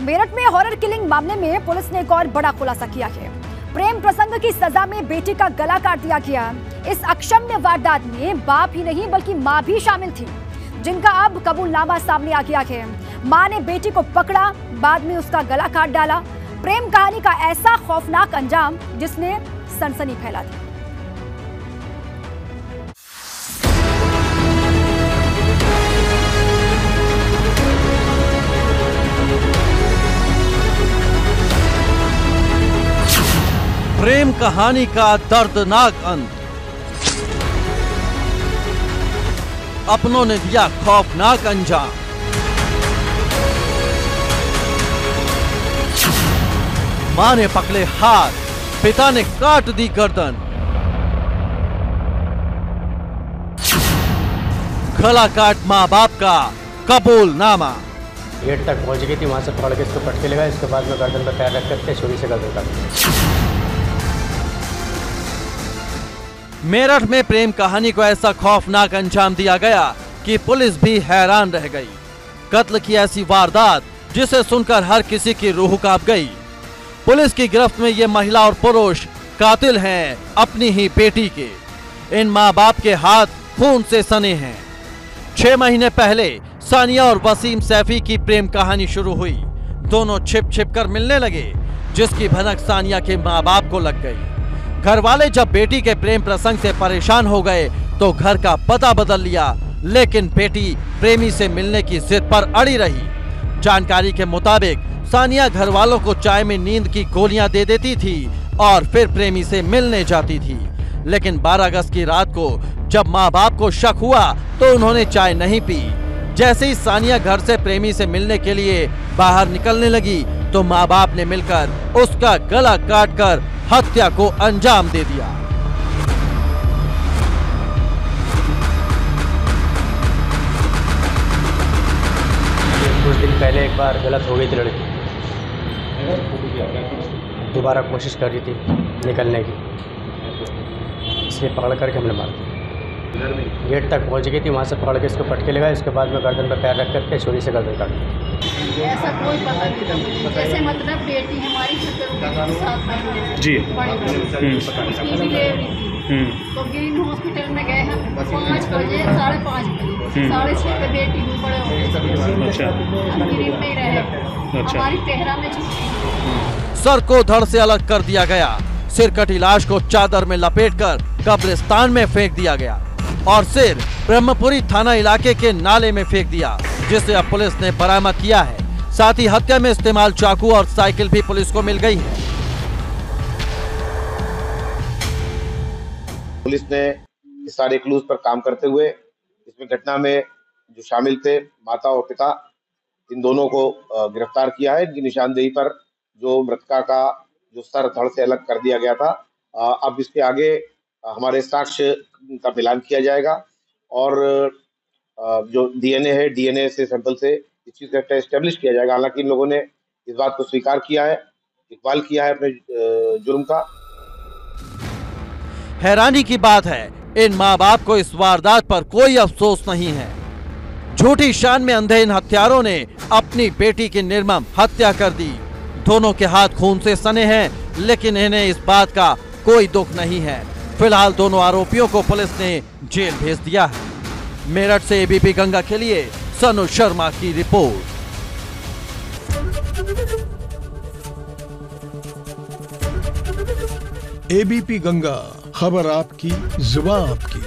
मेरठ में horror killing मामले में पुलिस ने एक और बड़ा खुलासा किया है। प्रेम प्रसंग की सजा में बेटी का गला काट दिया गया। इस अक्षम्य वारदात में बाप ही नहीं बल्कि मां भी शामिल थी, जिनका अब कबूलनामा सामने आ गया है। मां ने बेटी को पकड़ा, बाद में उसका गला काट डाला। प्रेम कहानी का ऐसा खौफनाक अंजाम जिसने सनसनी फैला दी। प्रेम कहानी का दर्दनाक अंत। अपनों ने दिया खौफनाक अंजाम। मां ने पकड़े हाथ, पिता ने काट दी गर्दन। गला काट मां बाप का कबूलनामा। गेट तक पहुंच गई थी, वहां से पकड़ के इसको पटके लगा। इसके बाद में गर्दन पर पैर रख करके छुरी से गर्दन काट। मेरठ में प्रेम कहानी को ऐसा खौफनाक अंजाम दिया गया कि पुलिस भी हैरान रह गई। कत्ल की ऐसी वारदात जिसे सुनकर हर किसी की रूह कांप गई। पुलिस की गिरफ्त में ये महिला और पुरुष कातिल हैं अपनी ही बेटी के। इन माँ बाप के हाथ खून से सने हैं। 6 महीने पहले सानिया और वसीम सैफी की प्रेम कहानी शुरू हुई। दोनों छिप छिप कर मिलने लगे, जिसकी भनक सानिया के माँ बाप को लग गई। घर वाले जब बेटी के प्रेम प्रसंग से परेशान हो गए तो घर का पता बदल लिया, लेकिन बेटी प्रेमी से मिलने की जिद पर अड़ी रही। जानकारी के मुताबिक सानिया घर वालों को चाय में नींद की गोलियां दे देती थी और फिर प्रेमी से मिलने जाती थी। लेकिन 12 अगस्त की रात को जब माँ बाप को शक हुआ तो उन्होंने चाय नहीं पी। जैसे ही सानिया घर से प्रेमी से मिलने के लिए बाहर निकलने लगी तो माँ बाप ने मिलकर उसका गला काटकर हत्या को अंजाम दे दिया। कुछ दिन पहले एक बार गलत हो गई थी लड़की, दोबारा कोशिश कर रही थी निकलने की, इसलिए पकड़ करके हमने मार दिया। गेट तक पहुंच गई थी, वहां से पकड़ के इसको पटके लगा। इसके बाद में गर्दन पर पैर रख करके छुरी से गर्दन काट दिया। ऐसा कोई पता नहीं, जैसे मतलब बेटी हमारी जी तो ग्रीन हॉस्पिटल में गए हम 5 बजे, 5:30 बजे, 6:30 पे बेटी भी बड़े हो गए। हम ग्रीन में ही रहे। हमारी तेहरा में छुट्टी। सर को धड़ से अलग कर दिया गया। सिर कटी लाश को चादर में लपेटकर कब्रिस्तान में फेंक दिया गया और सिर ब्रह्मपुरी थाना इलाके के नाले में फेंक दिया, जिसे अब पुलिस ने बरामद किया है। साथ ही हत्या में इस्तेमाल चाकू और साइकिल भी पुलिस को मिल गई है। पुलिस ने इस सारे क्लूज पर काम करते हुए इसमें घटना में जो शामिल थे माता और पिता, इन दोनों को गिरफ्तार किया है। इनकी निशानदेही पर जो मृतका का जो सर धड़ से अलग कर दिया गया था, अब इसके आगे हमारे साक्ष्य का मिलान किया जाएगा और जो डीएनए है, डीएनए से सैंपल से इस चीज का एस्टेब्लिश किया जाएगा। हालांकि इन लोगों ने इस बात को स्वीकार किया है, इकबाल किया है अपने जुर्म का। हैरानी की बात है, इन माँ बाप को इस वारदात पर कोई अफसोस नहीं है। झूठी शान में अंधे इन हत्यारों ने अपनी बेटी की निर्मम हत्या कर दी। दोनों के हाथ खून से सने हैं, लेकिन इन्हें इस बात का कोई दुख नहीं है। फिलहाल दोनों आरोपियों को पुलिस ने जेल भेज दिया है। मेरठ से एबीपी गंगा के लिए सनु शर्मा की रिपोर्ट। एबीपी गंगा, खबर आपकी, जुबान आपकी।